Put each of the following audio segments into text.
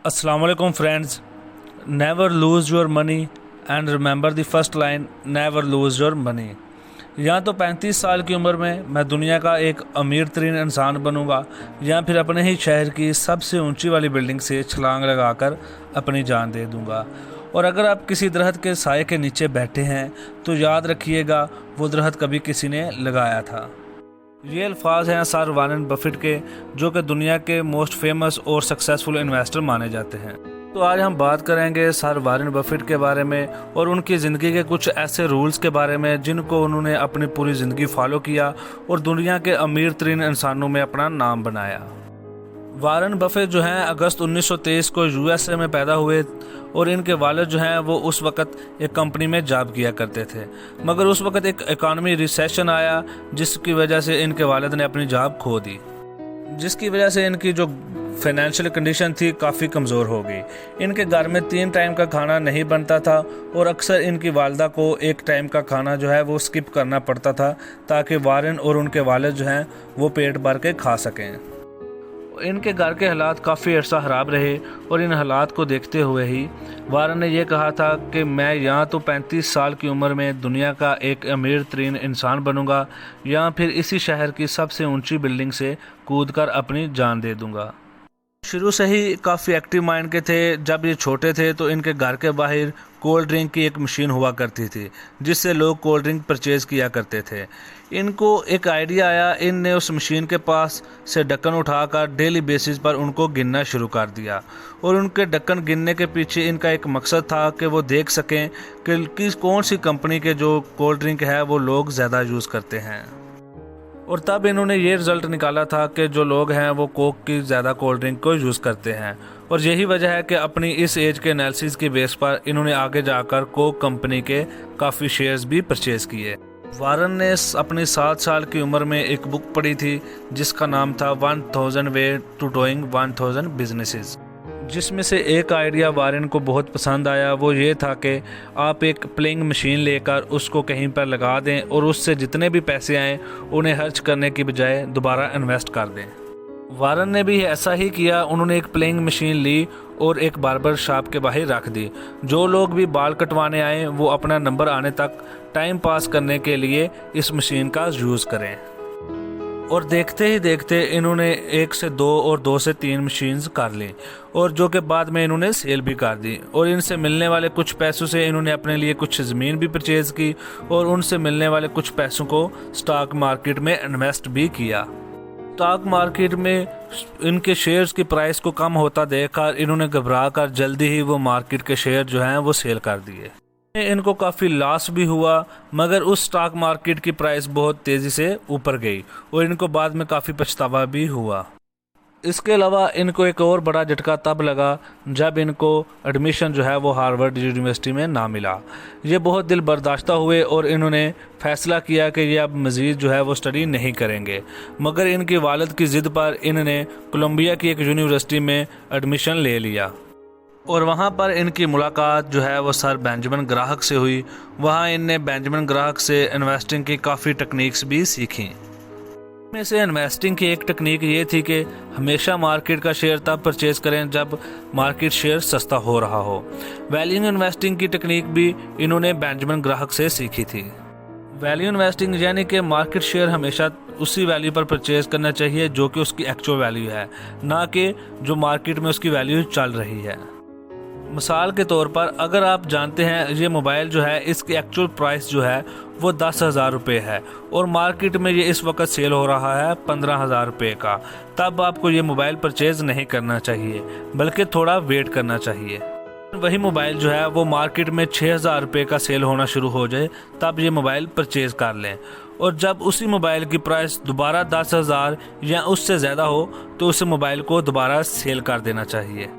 अस्सलाम वालेकुम friends. Never lose your money and remember the first line, never lose your money. या तो 35 साल की उम्र में मैं दुनिया का एक अमीर तरीन इंसान बनूंगा, या फिर अपने ही शहर की सबसे ऊंची वाली बिल्डिंग से छलांग लगाकर अपनी जान दे दूंगा। और अगर आप किसी दरख्त के साए के नीचे बैठे हैं तो याद रखिएगा वो दरख्त कभी किसी ने लगाया था। ये अल्फाज हैं सर वारेन बफेट के, जो कि दुनिया के मोस्ट फेमस और सक्सेसफुल इन्वेस्टर माने जाते हैं। तो आज हम बात करेंगे सर वारेन बफेट के बारे में और उनकी ज़िंदगी के कुछ ऐसे रूल्स के बारे में जिनको उन्होंने अपनी पूरी ज़िंदगी फॉलो किया और दुनिया के अमीर तरीन इंसानों में अपना नाम बनाया। वारेन बफेट जो हैं अगस्त 1923 को यूएसए में पैदा हुए और इनके वालिद जो हैं वो उस वक़्त एक कंपनी में जॉब किया करते थे, मगर उस वक़्त एक इकॉनमी रिसेशन आया जिसकी वजह से इनके वालिद ने अपनी जॉब खो दी, जिसकी वजह से इनकी जो फाइनेंशियल कंडीशन थी काफ़ी कमज़ोर हो गई। इनके घर में 3 टाइम का खाना नहीं बनता था और अक्सर इनकी वालदा को एक टाइम का खाना जो है वो स्किप करना पड़ता था ताकि वारेन और उनके वालिद जो हैं वो पेट भर के खा सकें। इनके घर के हालात काफ़ी अर्सा ख़राब रहे और इन हालात को देखते हुए ही वारेन ने यह कहा था कि मैं या तो 35 साल की उम्र में दुनिया का एक अमीर तरीन इंसान बनूंगा या फिर इसी शहर की सबसे ऊंची बिल्डिंग से कूदकर अपनी जान दे दूंगा। शुरू से ही काफ़ी एक्टिव माइंड के थे। जब ये छोटे थे तो इनके घर के बाहर कोल्ड ड्रिंक की एक मशीन हुआ करती थी जिससे लोग कोल्ड ड्रिंक परचेज़ किया करते थे। इनको एक आइडिया आया, इनने उस मशीन के पास से ढक्कन उठाकर डेली बेसिस पर उनको गिनना शुरू कर दिया और उनके ढक्कन गिनने के पीछे इनका एक मकसद था कि वो देख सकें कि कौन सी कंपनी के जो कोल्ड ड्रिंक है वो लोग ज़्यादा यूज़ करते हैं। और तब इन्होंने ये रिज़ल्ट निकाला था कि जो लोग हैं वो कोक की ज़्यादा कोल्ड ड्रिंक को यूज़ करते हैं और यही वजह है कि अपनी इस एज के एनालिसिस की बेस पर इन्होंने आगे जाकर कोक कंपनी के काफ़ी शेयर्स भी परचेज़ किए। वारेन ने अपनी 7 साल की उम्र में एक बुक पढ़ी थी जिसका नाम था 1000 वे टू डूइंग 1000 बिजनेसेस, जिसमें से एक आइडिया वारेन को बहुत पसंद आया। वो ये था कि आप एक प्लेइंग मशीन लेकर उसको कहीं पर लगा दें और उससे जितने भी पैसे आएँ उन्हें खर्च करने की बजाय दोबारा इन्वेस्ट कर दें। वारेन ने भी ऐसा ही किया। उन्होंने एक प्लेइंग मशीन ली और एक बार्बर शॉप के बाहर रख दी। जो लोग भी बाल कटवाने आए वो अपना नंबर आने तक टाइम पास करने के लिए इस मशीन का यूज़ करें। और देखते ही देखते इन्होंने 1 से 2 और 2 से 3 मशीन्स कर ली और जो कि बाद में इन्होंने सेल भी कर दी। और इनसे मिलने वाले कुछ पैसों से इन्होंने अपने लिए कुछ ज़मीन भी परचेज़ की और उनसे मिलने वाले कुछ पैसों को स्टॉक मार्केट में इन्वेस्ट भी किया। स्टॉक मार्केट में इनके शेयर्स की प्राइस को कम होता देखकर इन्होंने घबरा कर जल्दी ही वो मार्केट के शेयर जो हैं वो सेल कर दिए। इनको काफ़ी लॉस भी हुआ, मगर उस स्टॉक मार्केट की प्राइस बहुत तेज़ी से ऊपर गई और इनको बाद में काफ़ी पछतावा भी हुआ। इसके अलावा इनको एक और बड़ा झटका तब लगा जब इनको एडमिशन जो है वो हार्वर्ड यूनिवर्सिटी में ना मिला। ये बहुत दिल बर्दाश्त हुए और इन्होंने फ़ैसला किया कि ये अब मज़ीद जो है वो स्टडी नहीं करेंगे, मगर इनकी वालिद की ज़िद पर इन्होंने कोलंबिया की एक यूनिवर्सिटी में एडमिशन ले लिया और वहाँ पर इनकी मुलाकात जो है वो सर बेंजामिन ग्राहक से हुई। वहाँ इनने बेंजामिन ग्राहक से इन्वेस्टिंग की काफ़ी टेक्निक्स भी सीखी। में से इन्वेस्टिंग की एक टेक्निक ये थी कि हमेशा मार्केट का शेयर तब परचेज़ करें जब मार्केट शेयर सस्ता हो रहा हो। वैल्यू इन्वेस्टिंग की टेक्निक भी इन्होंने बेंजामिन ग्राहक से सीखी थी। वैल्यू इन्वेस्टिंग यानी कि मार्केट शेयर हमेशा उसी वैल्यू पर परचेज़ करना चाहिए जो कि उसकी एक्चुअल वैल्यू है, ना कि जो मार्केट में उसकी वैल्यू चल रही है। मिसाल के तौर पर अगर आप जानते हैं ये मोबाइल जो है इसकी एक्चुअल प्राइस जो है वो 10,000 रुपये है और मार्केट में ये इस वक्त सेल हो रहा है 15,000 रुपये का, तब आपको ये मोबाइल परचेज़ नहीं करना चाहिए बल्कि थोड़ा वेट करना चाहिए। वही मोबाइल जो है वो मार्केट में 6,000 रुपये का सेल होना शुरू हो जाए तब ये मोबाइल परचेज़ कर लें और जब उसी मोबाइल की प्राइस दोबारा 10,000 या उससे ज़्यादा हो तो उस मोबाइल को दोबारा सेल कर देना चाहिए।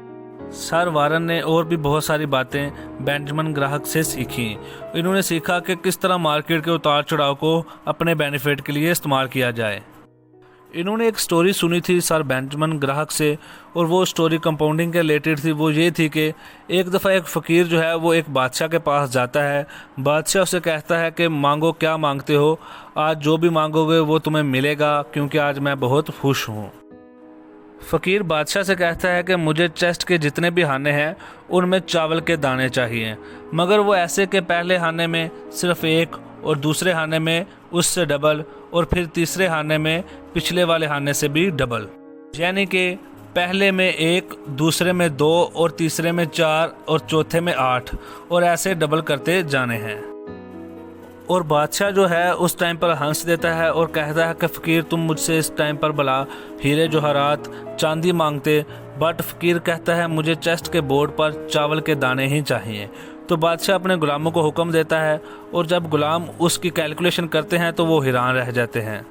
सर वारेन ने और भी बहुत सारी बातें बेंजामिन ग्राहक से सीखी। इन्होंने सीखा कि किस तरह मार्केट के उतार चढ़ाव को अपने बेनिफिट के लिए इस्तेमाल किया जाए। इन्होंने एक स्टोरी सुनी थी सर बेंजामिन ग्राहक से और वो स्टोरी कंपाउंडिंग के रिलेटेड थी। वो ये थी कि एक दफ़ा एक फ़कीर जो है वो एक बादशाह के पास जाता है। बादशाह उसे कहता है कि मांगो, क्या मांगते हो, आज जो भी मांगोगे वो तुम्हें मिलेगा क्योंकि आज मैं बहुत खुश हूँ। फ़कीर बादशाह से कहता है कि मुझे चेस्ट के जितने भी खाने हैं उनमें चावल के दाने चाहिए, मगर वो ऐसे के पहले खाने में सिर्फ एक और दूसरे खाने में उससे डबल और फिर तीसरे खाने में पिछले वाले खाने से भी डबल, यानी कि पहले में 1, दूसरे में 2 और तीसरे में 4 और चौथे में 8 और ऐसे डबल करते जाने हैं। और बादशाह जो है उस टाइम पर हंस देता है और कहता है कि फ़कीर तुम मुझसे इस टाइम पर भला हीरे जवाहरात चांदी मांगते, बट फ़कीर कहता है मुझे चेस्ट के बोर्ड पर चावल के दाने ही चाहिए। तो बादशाह अपने गुलामों को हुक्म देता है और जब गुलाम उसकी कैलकुलेशन करते हैं तो वो हैरान रह जाते हैं।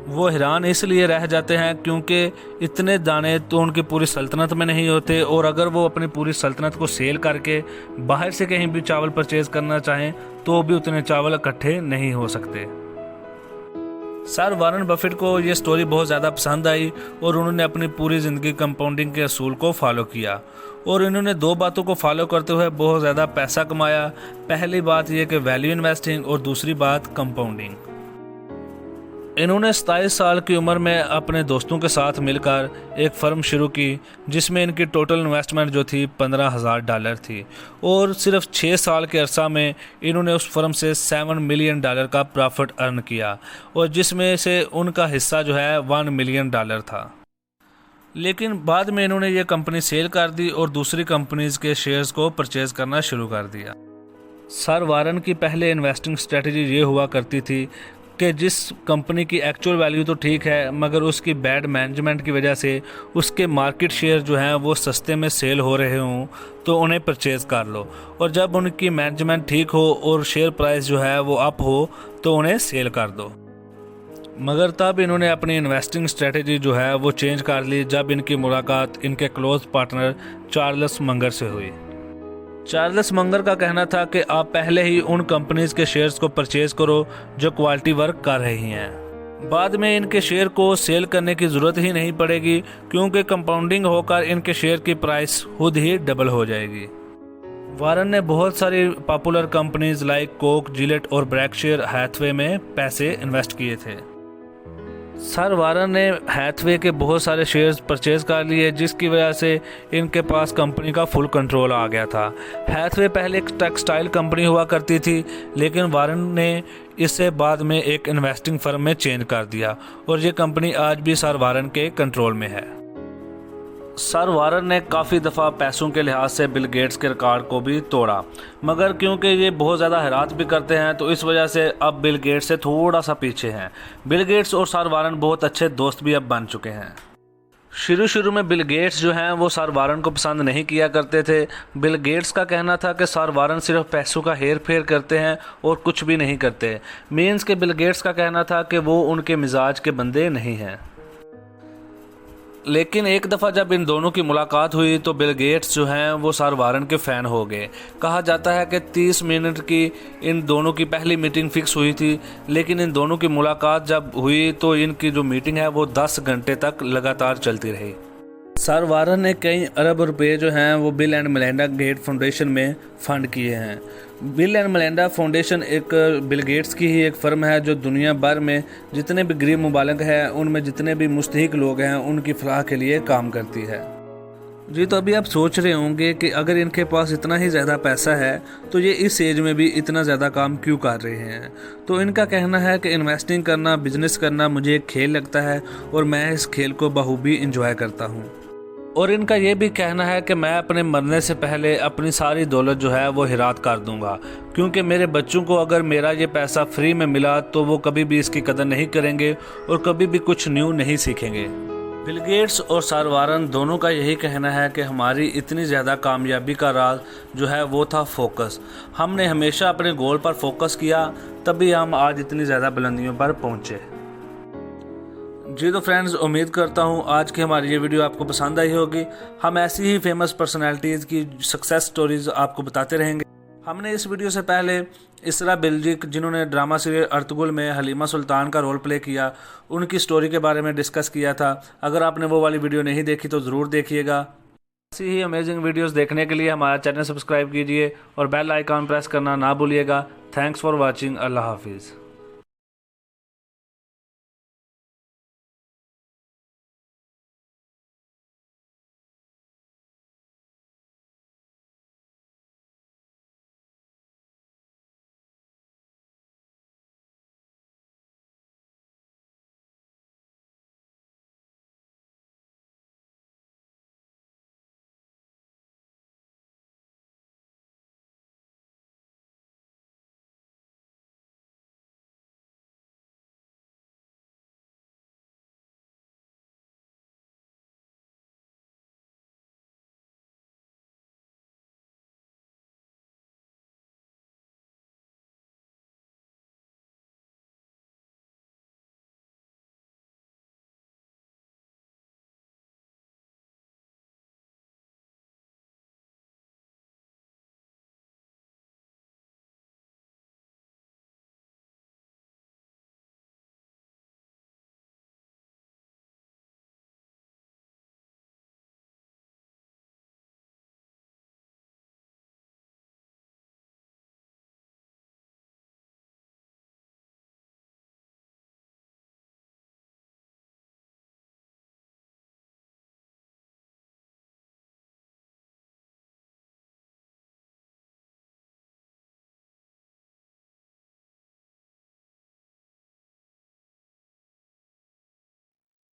वो हैरान इसलिए रह जाते हैं क्योंकि इतने दाने तो उनकी पूरी सल्तनत में नहीं होते, और अगर वो अपनी पूरी सल्तनत को सेल करके बाहर से कहीं भी चावल परचेज़ करना चाहें तो भी उतने चावल इकट्ठे नहीं हो सकते। सर वारन बफेट को ये स्टोरी बहुत ज़्यादा पसंद आई और उन्होंने अपनी पूरी ज़िंदगी कंपाउंडिंग के असूल को फॉलो किया, और इन्होंने 2 बातों को फॉलो करते हुए बहुत ज़्यादा पैसा कमाया। पहली बात यह कि वैल्यू इन्वेस्टिंग और दूसरी बात कंपाउंडिंग। इन्होंने 27 साल की उम्र में अपने दोस्तों के साथ मिलकर एक फ़र्म शुरू की जिसमें इनकी टोटल इन्वेस्टमेंट जो थी $15,000 थी, और सिर्फ 6 साल के अरसा में इन्होंने उस फर्म से $7 मिलियन का प्रॉफिट अर्न किया, और जिसमें से उनका हिस्सा जो है $1 मिलियन था। लेकिन बाद में इन्होंने ये कंपनी सेल कर दी और दूसरी कंपनीज़ के शेयर्स को परचेज़ करना शुरू कर दिया। सर वारन की पहले इन्वेस्टिंग स्ट्रेटजी ये हुआ करती थी कि जिस कंपनी की एक्चुअल वैल्यू तो ठीक है, मगर उसकी बैड मैनेजमेंट की वजह से उसके मार्केट शेयर जो हैं वो सस्ते में सेल हो रहे हों तो उन्हें परचेज़ कर लो, और जब उनकी मैनेजमेंट ठीक हो और शेयर प्राइस जो है वो अप हो तो उन्हें सेल कर दो। मगर तब इन्होंने अपनी इन्वेस्टिंग स्ट्रेटजी जो है वो चेंज कर ली जब इनकी मुलाकात इनके क्लोज पार्टनर चार्ल्स मंगर से हुई। चार्ल्स मंगर का कहना था कि आप पहले ही उन कंपनीज के शेयर्स को परचेज करो जो क्वालिटी वर्क कर रही हैं। बाद में इनके शेयर को सेल करने की ज़रूरत ही नहीं पड़ेगी क्योंकि कंपाउंडिंग होकर इनके शेयर की प्राइस खुद ही डबल हो जाएगी। वारन ने बहुत सारी popular companies like Coke, Gillette और ब्रेकशायर हैथवे में पैसे इन्वेस्ट किए थे। सर वारन ने हैथवे के बहुत सारे शेयर्स परचेज कर लिए जिसकी वजह से इनके पास कंपनी का फुल कंट्रोल आ गया था। हैथवे पहले एक टेक्सटाइल कंपनी हुआ करती थी, लेकिन वारन ने इसे बाद में एक इन्वेस्टिंग फर्म में चेंज कर दिया और ये कंपनी आज भी सर वारन के कंट्रोल में है। सर वारन ने काफ़ी दफ़ा पैसों के लिहाज से बिल गेट्स के रिकॉर्ड को भी तोड़ा, मगर क्योंकि ये बहुत ज़्यादा हैरात भी करते हैं तो इस वजह से अब बिल गेट्स से थोड़ा सा पीछे हैं। बिल गेट्स और सर वारन बहुत अच्छे दोस्त भी अब बन चुके हैं। शुरू में बिल गेट्स जो हैं वो सर वारन को पसंद नहीं किया करते थे। बिल गेट्स का कहना था कि सर वारन सिर्फ पैसों का हेर फेर करते हैं और कुछ भी नहीं करते। मीन्स के बिल गेट्स का कहना था कि वो उनके मिजाज के बंदे नहीं हैं। लेकिन एक दफ़ा जब इन दोनों की मुलाकात हुई तो बिल गेट्स जो हैं वो सर वारन के फ़ैन हो गए। कहा जाता है कि 30 मिनट की इन दोनों की पहली मीटिंग फ़िक्स हुई थी, लेकिन इन दोनों की मुलाकात जब हुई तो इनकी जो मीटिंग है वो 10 घंटे तक लगातार चलती रही। सर वारन ने कई अरब रुपए जो हैं वो Bill and Melinda Gate foundation में फ़ंड किए हैं। बिल एंड मेलिंडा फाउंडेशन एक बिल गेट्स की ही एक फ़र्म है जो दुनिया भर में जितने भी गरीब मुबालिक हैं उनमें जितने भी मुस्तहिक लोग हैं उनकी फलाह के लिए काम करती है। जी, तो अभी आप सोच रहे होंगे कि अगर इनके पास इतना ही ज़्यादा पैसा है तो ये इस एज में भी इतना ज़्यादा काम क्यों कर रहे हैं। तो इनका कहना है कि इन्वेस्टिंग करना, बिजनेस करना मुझे एक खेल लगता है और मैं इस खेल को बखूबी इंजॉय करता हूँ। और इनका ये भी कहना है कि मैं अपने मरने से पहले अपनी सारी दौलत जो है वो हिरात कर दूंगा, क्योंकि मेरे बच्चों को अगर मेरा ये पैसा फ्री में मिला तो वो कभी भी इसकी कदर नहीं करेंगे और कभी भी कुछ न्यू नहीं सीखेंगे। बिल गेट्स और सर वारन दोनों का यही कहना है कि हमारी इतनी ज़्यादा कामयाबी का राज जो है वो था फोकस। हमने हमेशा अपने गोल पर फोकस किया, तभी हम आज इतनी ज़्यादा बुलंदियों पर पहुँचे। जी तो फ्रेंड्स, उम्मीद करता हूँ आज की हमारी ये वीडियो आपको पसंद आई होगी। हम ऐसी ही फेमस पर्सनालिटीज़ की सक्सेस स्टोरीज़ आपको बताते रहेंगे। हमने इस वीडियो से पहले इसरा बिल्जिक, जिन्होंने ड्रामा सीरियल अर्तुगरुल में हलीमा सुल्तान का रोल प्ले किया, उनकी स्टोरी के बारे में डिस्कस किया था। अगर आपने वो वाली वीडियो नहीं देखी तो ज़रूर देखिएगा। ऐसी ही अमेजिंग वीडियोस देखने के लिए हमारा चैनल सब्सक्राइब कीजिए और बेल आइकॉन प्रेस करना ना भूलिएगा। Thanks for watching. अल्लाह हाफिज़।